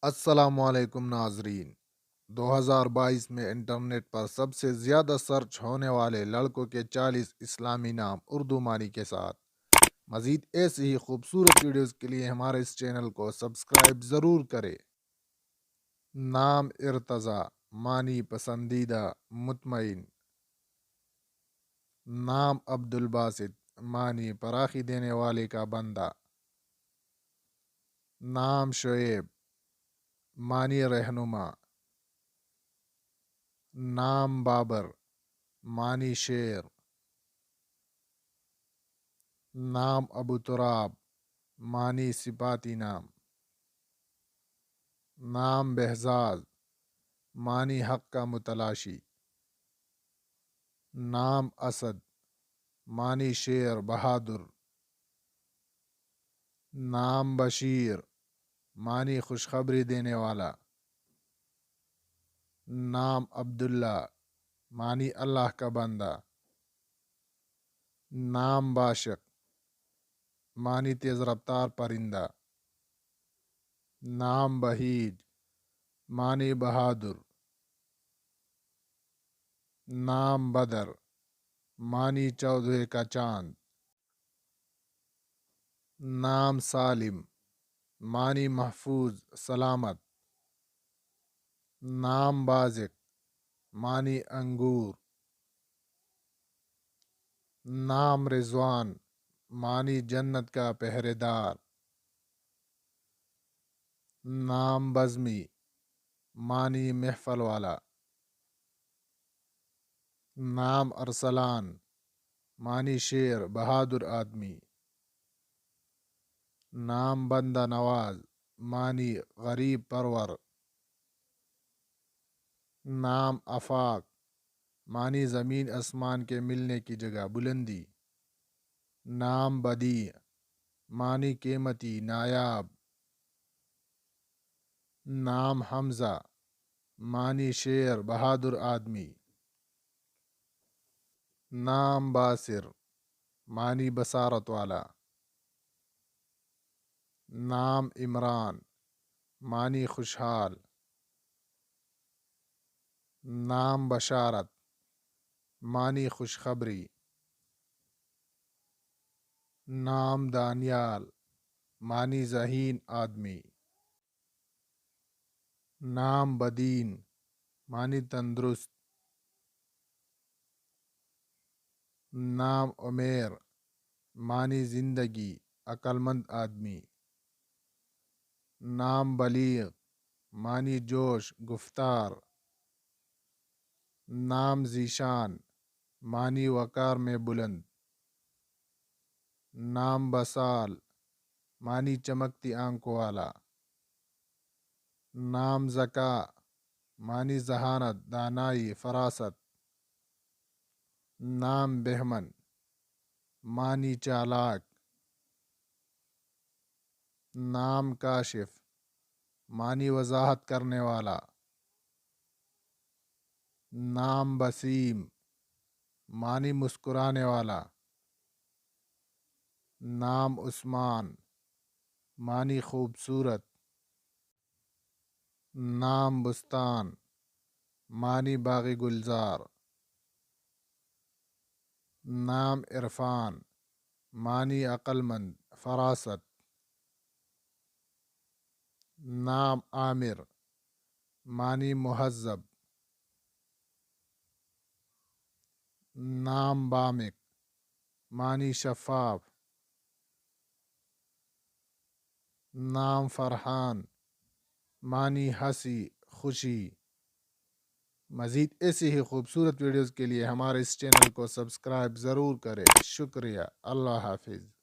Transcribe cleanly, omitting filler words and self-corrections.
السلام علیکم ناظرین۔ 2022 میں انٹرنیٹ پر سب سے زیادہ سرچ ہونے والے لڑکوں کے 40 اسلامی نام اردو معنی کے ساتھ مزید ایسی ہی خوبصورت ویڈیوز کے لیے ہمارے اس چینل کو سبسکرائب ضرور کریں۔ نام ارتضیٰ، معنی پسندیدہ، مطمئن۔ نام عبدالباسط، معنی پراخی دینے والے کا بندہ۔ نام شعیب، معنی رہنما۔ نام بابر، معنی شیر۔ نام ابو تراب، معنی صفاتی نام۔ نام بہزاد، معنی حق کا متلاشی۔ نام اسد، معنی شیر بہادر۔ نام بشیر، معنی خوشخبری دینے والا۔ نام عبداللہ، معنی اللہ کا بندہ۔ نام باشق، معنی تیز رفتار پرندہ۔ نام بہیج، معنی بہادر۔ نام بدر، معنی 14 کا چاند۔ نام سالم، معنی محفوظ سلامت۔ نام بازق، معنی انگور۔ نام رضوان، معنی جنت کا پہرے دار۔ نام بزمی، معنی محفل والا۔ نام ارسلان، معنی شیر بہادر آدمی۔ نام بندہ نواز، معنی غریب پرور۔ نام آفاق، معنی زمین آسمان کے ملنے کی جگہ بلندی۔ نام بدیع، معنی قیمتی نایاب۔ نام حمزہ، معنی شیر بہادر آدمی۔ نام باسر، معنی بصارت والا۔ نام عمران، معنی خوشحال۔ نام بشارت، معنی خوشخبری۔ نام دانیال، معنی ذہین آدمی۔ نام بدین، معنی تندرست۔ نام عمیر، معنی زندگی عقل مند آدمی۔ نام بلیغ، معنی جوش گفتار۔ نام ذیشان، معنی وقار میں بلند۔ نام بسال، معنی چمکتی آنکھوں والا۔ نام ذکا، معنی ذہانت دانائی فراست۔ نام بہمن، معنی چالاک۔ نام کاشف، معنی وضاحت کرنے والا۔ نام بسیم، معنی مسکرانے والا۔ نام عثمان، معنی خوبصورت۔ نام بستان، معنی باغ گلزار۔ نام عرفان، معنی عقل مند فراست۔ نام عامر، معنی مہذب۔ نام بامق، معنی شفاف۔ نام فرحان، معنی ہنسی خوشی۔ مزید ایسی ہی خوبصورت ویڈیوز کے لیے ہمارے اس چینل کو سبسکرائب ضرور کریں۔ شکریہ۔ اللہ حافظ۔